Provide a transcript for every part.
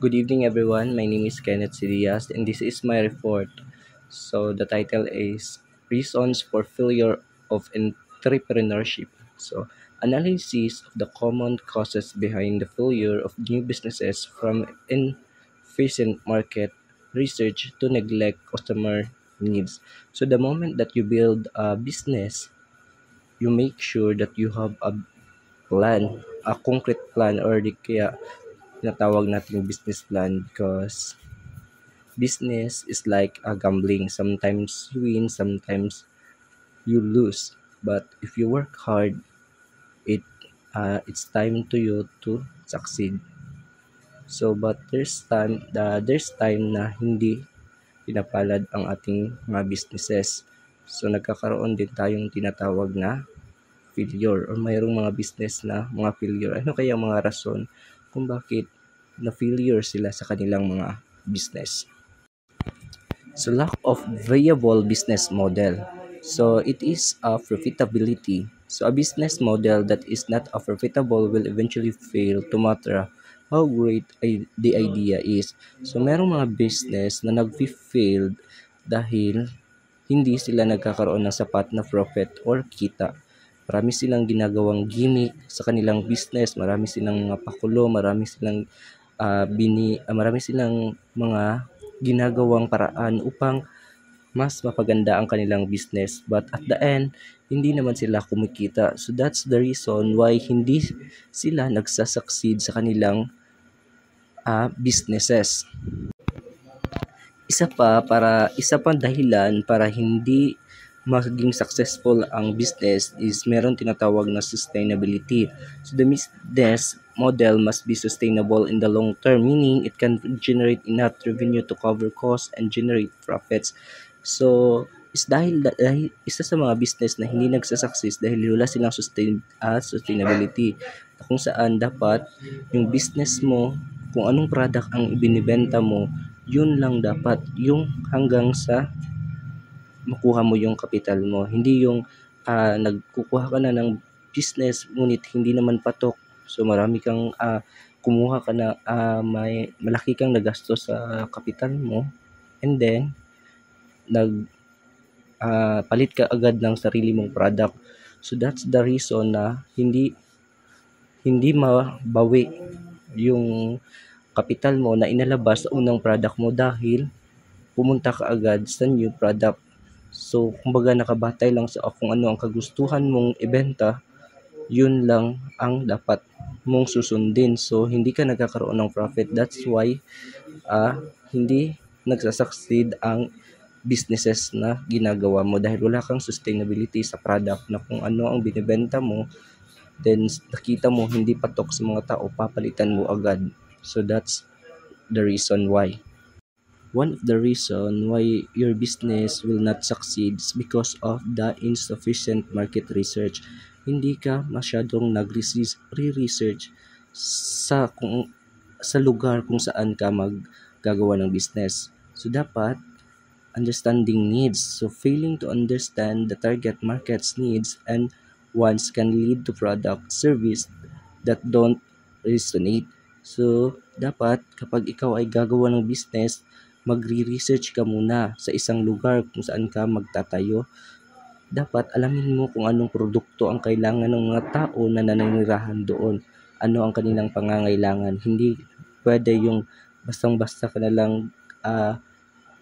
Good evening, everyone. My name is Kenneth Sidias, and this is my report. So, the title is Reasons for Failure of Entrepreneurship. So, analysis of the common causes behind the failure of new businesses from inefficient market research to neglect customer needs. So, the moment that you build a business, you make sure that you have a plan, a concrete plan, or di kaya tinatawag nating business plan because business is like a gambling. Sometimes you win, sometimes you lose. But if you work hard, it it's time to you to succeed. So but there's time na hindi pinapalad ang ating mga businesses. So nagkakaroon din tayong tinatawag na failure or mayroong mga business na mga failure. Ano kaya ang mga rason kung bakit na failure sila sa kanilang mga business? So lack of viable business model. So it is a profitability. So a business model that is not a profitable will eventually fail no matter how great the idea is. So merong mga business na nag-failed dahil hindi sila nagkakaroon ng sapat na profit or kita. Marami silang ginagawang gimmick sa kanilang business, marami silang mga pakulo, marami silang mga ginagawang paraan upang mas mapaganda ang kanilang business. But at the end, hindi naman sila kumikita. So that's the reason why hindi sila nagsasucceed sa kanilang businesses. Isa pang dahilan para hindi maging successful ang business is meron tinatawag na sustainability. So the business model must be sustainable in the long term, meaning it can generate enough revenue to cover costs and generate profits. So dahil isa sa mga business na hindi nagsasucceed dahil wala silang sustainability, kung saan dapat yung business mo, kung anong product ang ibinibenta mo, yun lang dapat yung hanggang sa makuha mo yung kapital mo. Hindi yung nagkukuha ka na ng business ngunit hindi naman patok. So marami kang kumuha ka na may malaki kang nagastos sa kapital mo, and then palit ka agad ng sarili mong product. So that's the reason na hindi mabawi yung kapital mo na inalabas sa unang product mo dahil pumunta ka agad sa new product. So kumbaga nakabatay lang sa kung ano ang kagustuhan mong ibenta, yun lang ang dapat mong susundin. So hindi ka nagkakaroon ng profit. That's why hindi nagsasucceed ang businesses na ginagawa mo dahil wala kang sustainability sa product na kung ano ang binibenta mo, then nakita mo hindi patok sa mga tao, papalitan mo agad. So that's the reason why. One of the reason why your business will not succeed is because of the insufficient market research. Hindi ka masyadong nagre-research sa lugar kung saan ka maggagawa ng business. So dapat understanding needs. So failing to understand the target market's needs and wants can lead to product service that don't resonate. So dapat kapag ikaw ay gagawa ng business, magre-research ka muna sa isang lugar kung saan ka magtatayo. Dapat alamin mo kung anong produkto ang kailangan ng mga tao na nananirahan doon. Ano ang kanilang pangangailangan. Hindi pwede yung bastang-basta ka na lang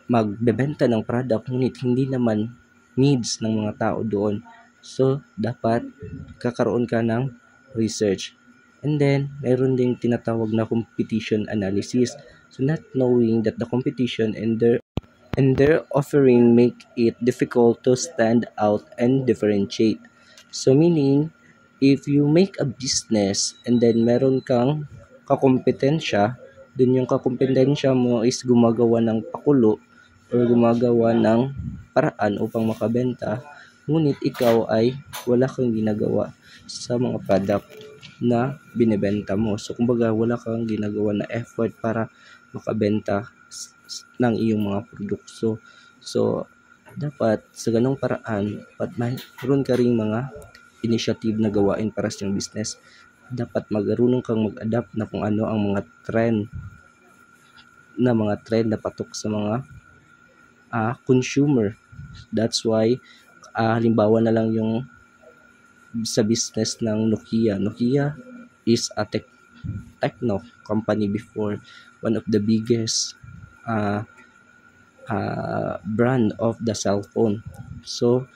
magbebenta ng product ngunit hindi naman needs ng mga tao doon. So, dapat kakaroon ka ng research. And then, mayroon ding tinatawag na competition analysis. So, not knowing that the competition and their offering make it difficult to stand out and differentiate. So, meaning, if you make a business and then meron kang kakompetensya, then yung kakompetensya mo is gumagawa ng pakulo or gumagawa ng paraan upang makabenta, ngunit ikaw ay wala kang ginagawa sa mga product na binebenta mo. So kumbaga wala kang ginagawa na effort para makabenta ng iyong mga produkto. So dapat sa ganong paraan, mayroon ka ring mga initiative na gawain para sa iyong business. Dapat marunong kang mag-adapt na kung ano ang mga trend na mga trend na patok sa mga consumer. That's why halimbawa na lang yung sa business ng Nokia. Nokia is a techno company before, one of the biggest uh, brand of the cellphone. So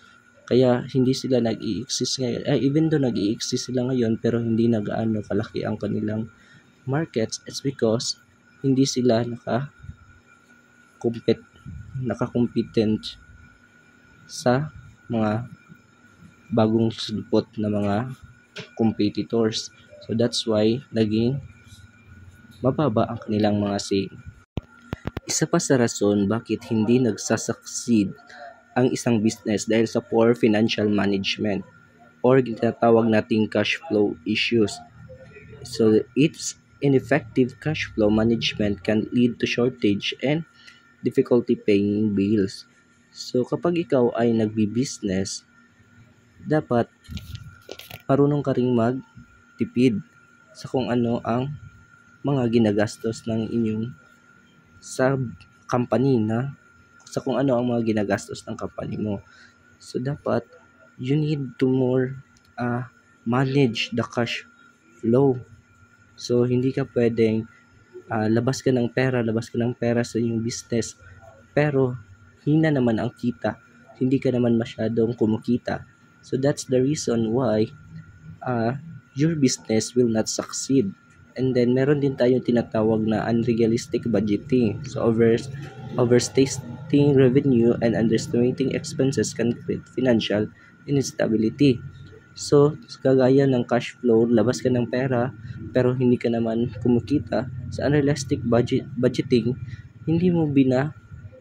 kaya hindi sila nag-i-exist ngayon. Even though nag-i-exist sila ngayon pero hindi na gaano kalaki ang kanilang markets, it's because hindi sila naka-competent sa mga bagong sulpot na mga competitors. So that's why naging mababa ang kanilang mga sale. Isa pa sa rason bakit hindi nagsasucceed ang isang business dahil sa poor financial management or tinatawag nating cash flow issues. So its ineffective cash flow management can lead to shortage and difficulty paying bills. So kapag ikaw ay nagbi-business, dapat marunong ka ring magtipid sa kung ano ang mga ginagastos ng inyong sa company sa kung ano ang mga ginagastos ng company mo. So dapat you need to more manage the cash flow. So hindi ka pwedeng labas ka ng pera sa inyong business pero hina naman ang kita. Hindi ka naman masyadong kumikita. So that's the reason why your business will not succeed. And then meron din tayong tinatawag na unrealistic budgeting. So overstating revenue and underestimating expenses can create financial instability. So kagaya ng cash flow, labas ka ng pera pero hindi ka naman kumikita. Sa unrealistic budgeting, hindi mo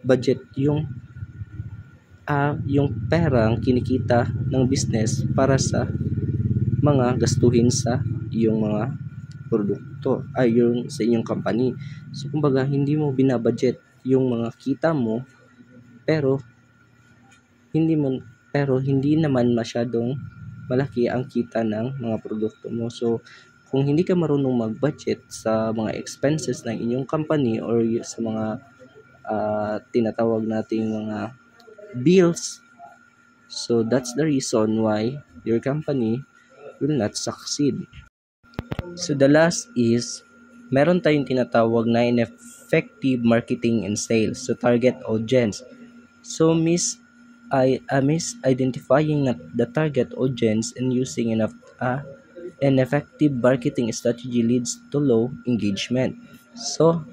budget yung perang kinikita ng business para sa mga gastuhin sa iyong mga produkto yung sa inyong company. So kumbaga hindi mo binabudget yung mga kita mo pero hindi naman masyadong malaki ang kita ng mga produkto mo. So kung hindi ka marunong mag-budget sa mga expenses ng inyong company or sa mga tinatawag nating mga bills, so that's the reason why your company will not succeed. So the last is, meron tayong tinatawag na ineffective marketing and sales. So target audience. So misidentifying the target audience and using an effective marketing strategy leads to low engagement. So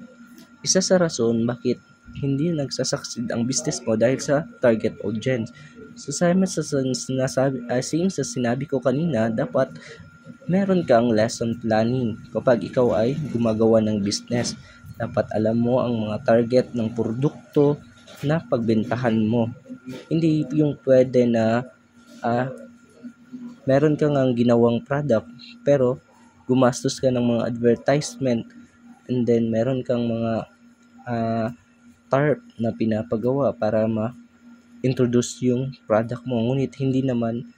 isa sa rason bakit hindi nagsasucceed ang business mo dahil sa target audience. So same sa sinabi ko kanina, dapat meron kang lesson planning kapag ikaw ay gumagawa ng business. Dapat alam mo ang mga target ng produkto na pagbentahan mo. Hindi yung pwede na meron kang ang ginawang product pero gumastos ka ng mga advertisement and then meron kang mga tarp na pinapagawa para ma-introduce yung product mo. Ngunit hindi naman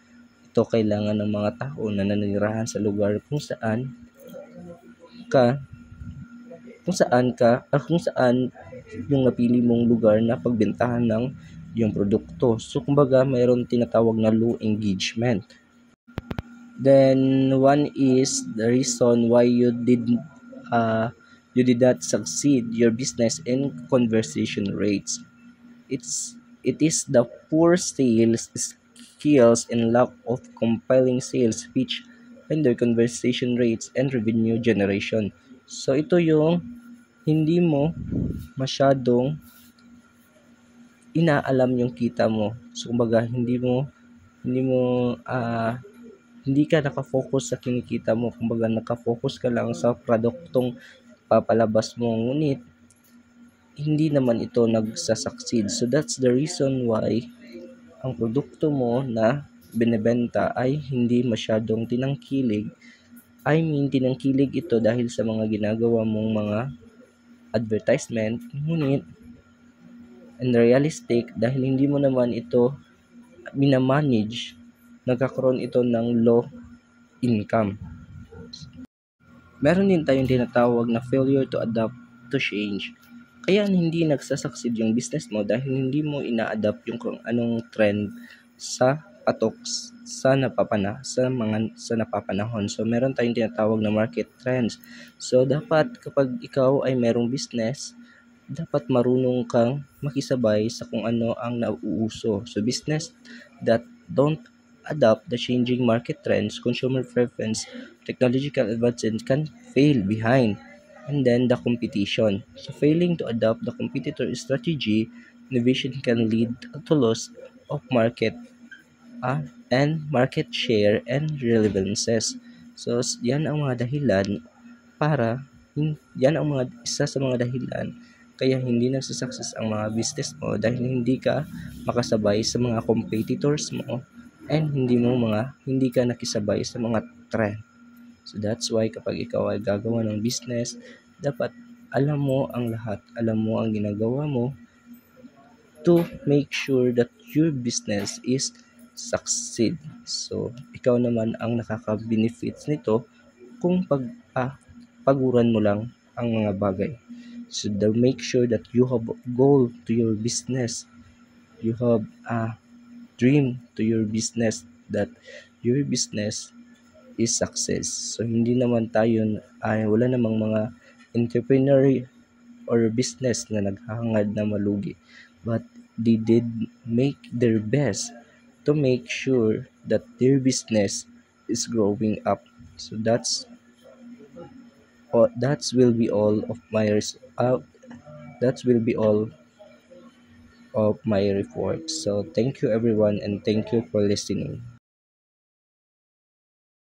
ito kailangan ng mga tao na nanirahan sa lugar kung saan yung napili mong lugar na pagbentahan ng yung produkto. So kumbaga mayroon tinatawag na low engagement. Then one is the reason why you did not succeed your business in conversion rates. It is the poor sales skills and lack of compelling sales pitch hinder conversation rates and revenue generation. So ito yung hindi mo masyadong inaalam yung kita mo. So kumbaga hindi ka nakafocus sa kinikita mo. Kumbaga nakafocus ka lang sa produktong papalabas mo. Ngunit hindi naman ito nagsasucceed. So that's the reason why ang produkto mo na binebenta ay hindi masyadong tinangkilig. Tinangkilig ito dahil sa mga ginagawa mong mga advertisement. Ngunit unrealistic dahil hindi mo naman ito minamanage, nagkakaroon ito ng low income. Meron din tayong tinatawag na failure to adapt to change. Kaya hindi nagsasucceed yung business mo dahil hindi mo ina-adapt yung kung anong trend sa patok sa napapanahon. So meron tayong tinatawag na market trends. So dapat kapag ikaw ay merong business, dapat marunong kang makisabay sa kung ano ang nauuso. So business that don't adapt the changing market trends, consumer preference, technological advances can fail behind. And then the competition. So failing to adopt the competitor strategy, innovation can lead to loss of market and market share and relevances. So yan ang mga dahilan yan ang isa sa mga dahilan kaya hindi nagsa-success ang mga business mo dahil hindi ka makasabay sa mga competitors mo and hindi ka nakisabay sa mga trend. So that's why kapag ikaw ay gagawa ng business, dapat alam mo ang lahat, alam mo ang ginagawa mo to make sure that your business is succeed. So, ikaw naman ang nakaka-benefits nito kung paguran mo lang ang mga bagay. So, make sure that you have a goal to your business. You have a dream to your business that your business is success. So, hindi naman tayo ay wala namang mga entrepreneur or business na naghahangad na malugi. But they did make their best to make sure that their business is growing up. So that will be all of that will be all of my report. So thank you everyone and thank you for listening.